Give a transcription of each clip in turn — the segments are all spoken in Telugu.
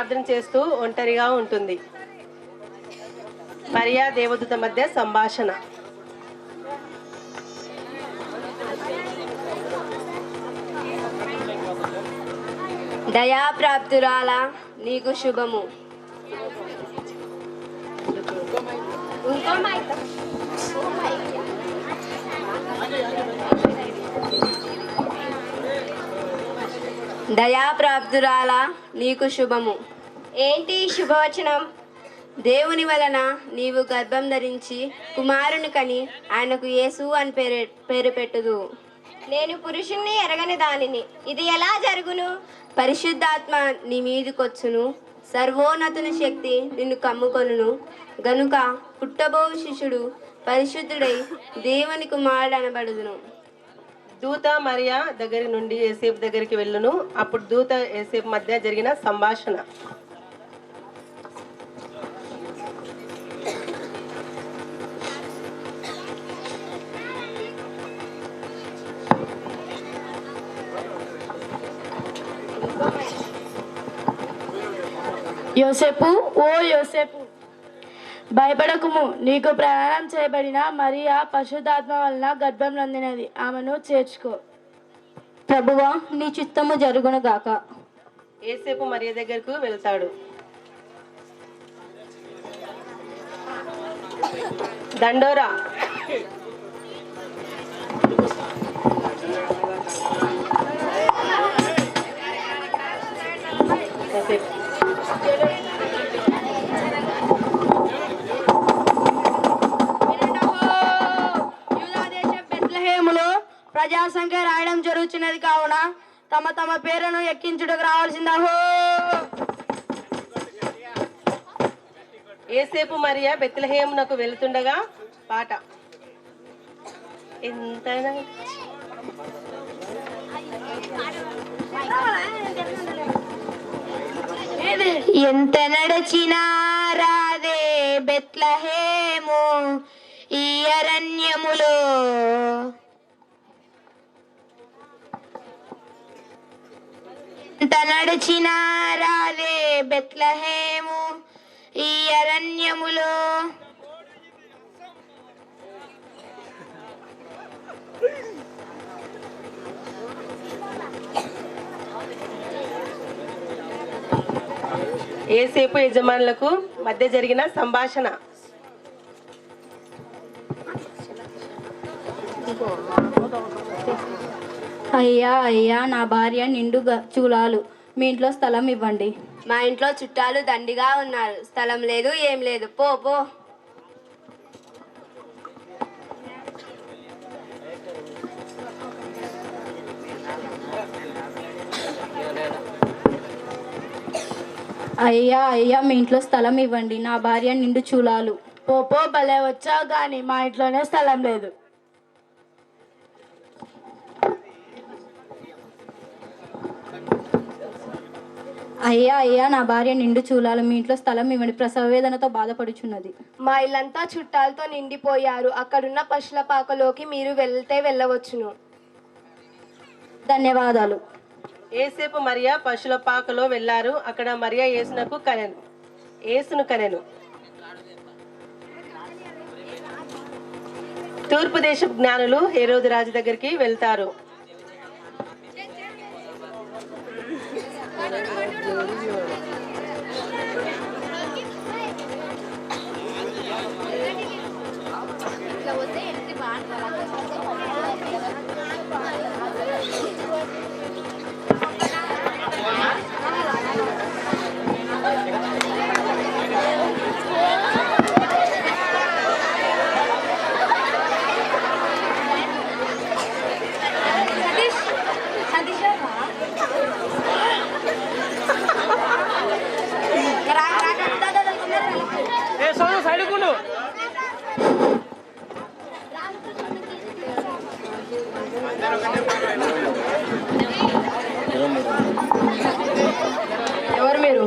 ప్రార్థన చేస్తూ ఒంటరిగా ఉంటుంది. మరియా దేవదూత మధ్య సంభాషణ. దయాప్రాప్తురాలా నీకు శుభము. దయాప్రాప్తురాలా నీకు శుభము. ఏంటి శుభవచనం? దేవుని వలన నీవు గర్భం ధరించి కుమారుని కని ఆయనకు యేసు అని పేరు పెట్టుదు. నేను పురుషుణ్ణి ఎరగని దానిని, ఇది ఎలా జరుగును? పరిశుద్ధాత్మ నీ మీదకొచ్చును, సర్వోన్నతుని శక్తి నిన్ను కమ్ముకొనును గనుక పుట్టబో శిశుడు పరిశుద్ధుడై దేవుని కుమారుడు అనబడుదును. దూత మరియా దగ్గర నుండి యేసేపు దగ్గరికి వెళ్ళును. అప్పుడు దూత యేసేపు మధ్య జరిగిన సంభాషణ. యోసేపు, ఓ యోసేపు, భయపడకుము. నీకు ప్రయాణం చేయబడిన మరియా పరిశుద్ధాత్మ వలన గర్భం నొందినది. ఆమెను చేర్చుకో. ప్రభువా, నీ చిత్తము జరుగును గాక. యేసేపు మరియా దగ్గరకు వెళ్తాడు. దండోరా. ప్రజాసంఖ్య రాయడం జరుగుతున్నది కావున తమ తమ పేరును ఎక్కించుటకు రావాల్సిందహో. యేసేపు మరియా బెత్లెహేమునకు వెళ్తుండగా పాట. ఎంత నడచినా రాదే బెత్లెహేము ఈ అరణ్యములో, ఎంత నడిచినా రాదే బెత్లెహేము ఈ అరణ్యములో. యేసేపు యజమానులకు మధ్య జరిగిన సంభాషణ. అయ్యా అయ్యా, నా భార్య నిండు చూలాలు, మీ ఇంట్లో స్థలం ఇవ్వండి. మా ఇంట్లో చుట్టాలు దండిగా ఉన్నారు, స్థలం లేదు ఏం లేదు, పో పో. అయ్యా అయ్యా, మీ ఇంట్లో స్థలం ఇవ్వండి, నా భార్య నిండు చూలాలు. పో పో, భలే వచ్చావు కానీ మా ఇంట్లోనే స్థలం లేదు. అయ్యా అయ్యా, నా భార్య నిండు చూలాలు, మీ ఇంట్లో స్థలం ఇవ్వండి, ప్రసవ వేదనతో బాధపడుచున్నది. మా ఇల్లంతా చుట్టాలతో నిండిపోయారు, అక్కడున్న పశుల పాకలోకి మీరు వెళ్తే వెళ్ళవచ్చును. ధన్యవాదాలు. యేసేపు మరియా పశుల పాకలో వెళ్ళారు. అక్కడ మరియా యేసును కనెను. తూర్పు దేశపు జ్ఞానులు హేరోదు రాజు దగ్గరికి వెళ్తారు. ఎవరు మీరు?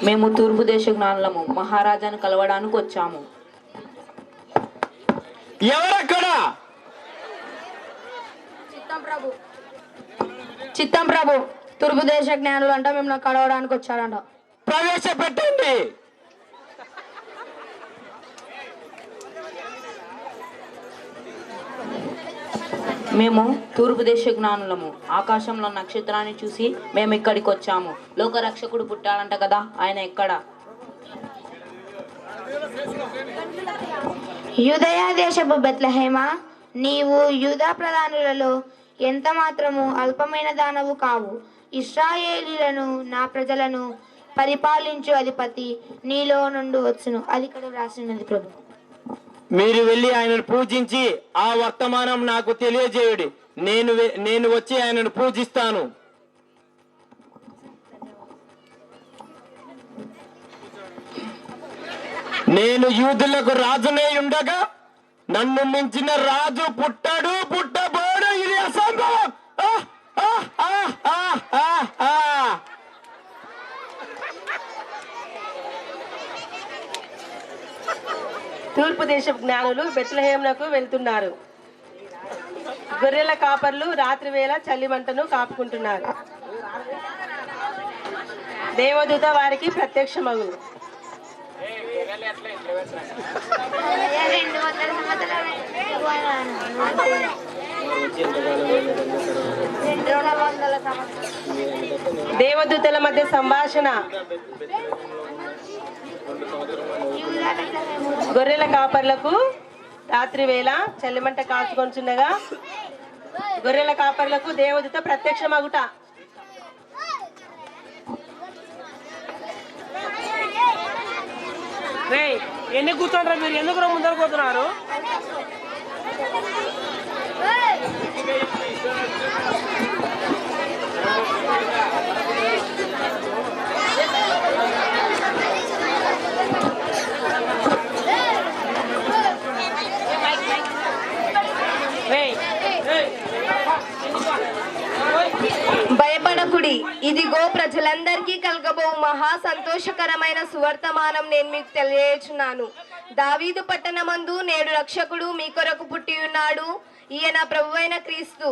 మేము తూర్పు దేశ జ్ఞానులము, మహారాజాను కలవడానికి వచ్చాము. ఎవరక్కడ? చిత్తం ప్రభు. తూర్పు దేశ జ్ఞానులు అంట మిమ్మల్ని కలవడానికి వచ్చారంట. ప్రవేశపెట్టండి. మేము తూర్పు దేశ జ్ఞానులము. ఆకాశంలో నక్షత్రాన్ని చూసి మేము ఇక్కడికి వచ్చాము. లోకరక్షకుడు పుట్టాలంట కదా, ఆయన ఎక్కడ? యూదయా దేశపు బెత్లెహేమా, నీవు యూదా ప్రధానులలో ఎంత మాత్రము అల్పమైన దానవు కావు. ఇశ్రాయేలీలను నా ప్రజలను పరిపాలించు అధిపతి నీలో నుండి వచ్చును. అది ఇక్కడ రాసినది ప్రభు. మీరు వెళ్ళి ఆయనను పూజించి ఆ వర్తమానం నాకు తెలియజేయుడి. నేను వచ్చి ఆయనను పూజిస్తాను. నేను యూదులకు రాజునే ఉండగా నన్ను మించిన రాజు పుట్టాడు, పుట్టబోడు. ఇది అసంభవం. తూర్పు దేశ జ్ఞానులు బెత్లెహేమునకు వెళ్తున్నారు. గొర్రెల కాపర్లు రాత్రి వేళ చలిమంటను కాపుకుంటున్నారు. దేవదూత వారికి ప్రత్యక్షమగు. దేవదూతల మధ్య సంభాషణ. గొర్రెల కాపర్లకు రాత్రి వేళ చలిమంట కాచుకొంచుండగా గొర్రెల కాపర్లకు దేవదూత ప్రత్యక్షమగుట. ఎందుకు కూర్చోంటారు మీరు? ఎందుకు ముందర పోతున్నారు? భయపడకుడి, ఇదిగో ప్రజలందరికీ కలగబో మహా సంతోషకరమైన సువర్తమానం నేను మీకు తెలియచున్నాను. దావీదు పట్టణమందు నేడు రక్షకుడు మీ కొరకు పుట్టి ఉన్నాడు. ఈయన ప్రభువైన క్రీస్తు.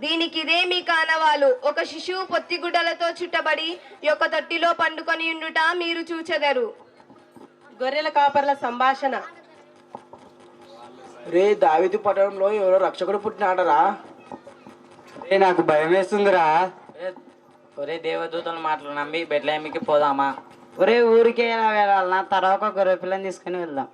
దీనికిదే మీ కానవాలు. ఒక శిశువు పొత్తిగుడ్డలతో చుట్టబడి ఒక తొట్టిలో పండుకొని ఉండుట మీరు చూచెదరు. గొర్రెల కాపర్ల సంభాషణ. రే, దావీదు పట్టణంలో ఎవరో రక్షకుడు పుట్టినాడరా? నాకు భయం వేస్తుందిరా. ఒరే, దేవదూతల మాటలు నమ్మి బెత్లెహేముకి పోదామా? ఒరే, ఊరికే ఎలా వెళ్ళాలన్నా? తర్వాత ఒక గొర్రె పిల్లని తీసుకుని వెళ్దాం.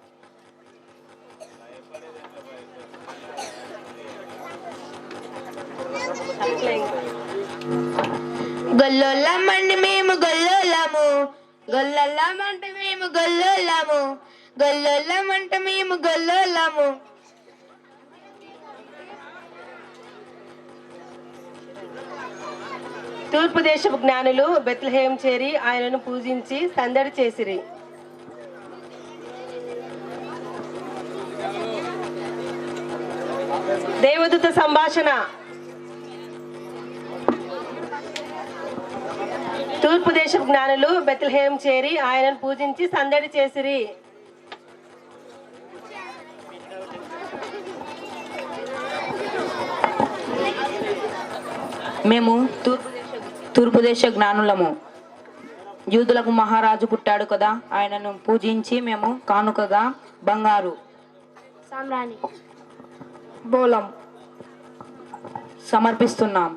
గొల్లోళ్ళమంటే మేము గొల్లోళ్ళము, గొల్లొల్లమంటే మేము గొల్లోళ్ళము, గొల్లోళ్ళమంటే మేము గొల్లోళ్ళము. తూర్పు దేశపు జ్ఞానులు బెత్లెహేం చేరి ఆయనను పూజించి సందడి చేసిరి. దేవదూత సంభాషణ. తూర్పు దేశపు జ్ఞానులు బెత్లెహేం చేరి ఆయనను పూజించి సందడి చేసిరి. మేము తూర్పు దేశ జ్ఞానులము. యూదులకు మహారాజు పుట్టాడు కదా, ఆయనను పూజించి మేము కానుకగా బంగారు సామ్రాణి బోలం సమర్పిస్తున్నాం.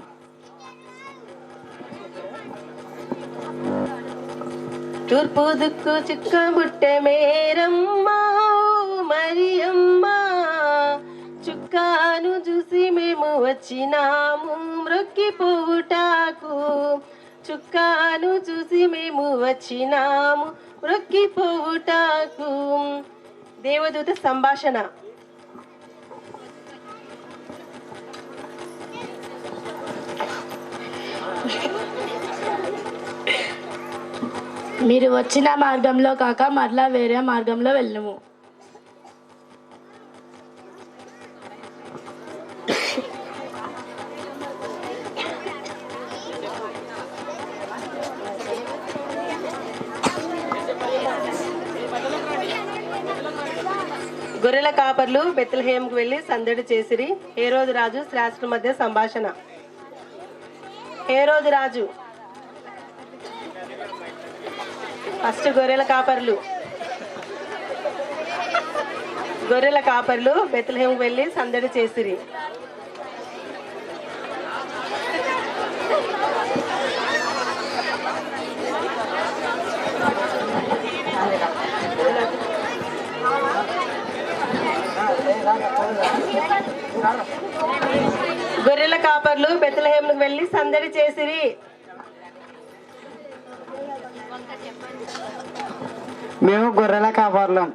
తూర్పు దిక్కు చిక్కబుట్టె మేరమ్మా మరియమ్మా, చుక్కాను చూసి మేము వచ్చినాము మ్రొక్కిపోవుటాకు. చుక్కాను చూసి మేము వచ్చినాము మ్రొక్కిపోవుటాకు. దేవదూత సంభాషణ. మీరు వచ్చిన మార్గంలో కాక మరలా వేరే మార్గంలో వెళ్ళము. గొర్రెల కాపర్లు బెత్లెహేముకు వెళ్లి సందడి చేసిరి. హేరోదు రాజు శ్రేష్ఠుల మధ్య సంభాషణ. హేరోదు రాజు ఫస్ట్ గొర్రెల కాపర్లు బెత్లెహేము వెళ్ళి సందడి చేసిరి. గొర్రెల కాపర్లు బెత్లెహేముకు వెళ్ళి సందడి చేసిరి. మేము గొర్రెల కాపర్లం.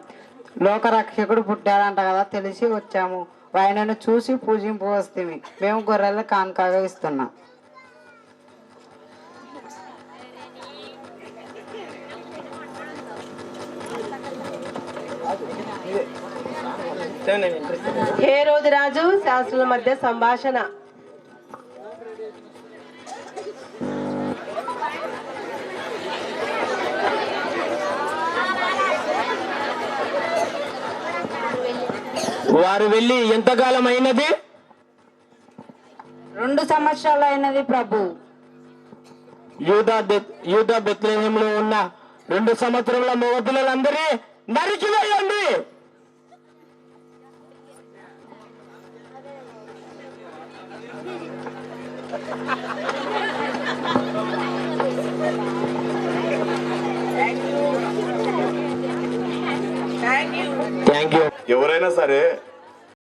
లోక రక్షకుడు పుట్టాడంట కదా తెలిసి వచ్చాము. ఆయనను చూసి పూజింపు వస్తుంది. మేము గొర్రెల కానుకగా ఇస్తున్నాం. హేరోదు రాజు శాస్త్రుల మధ్య సంభాషణ. వారు వెళ్ళి ఎంతకాలం అయినది? 2 సంవత్సరాలు అయినది ప్రభు. యూదా బెత్లెహేములో ఉన్న 2 సంవత్సరముల మగ పిల్లలందరినీ నరికివేయండి. Thank you. ఎవరైనా సరే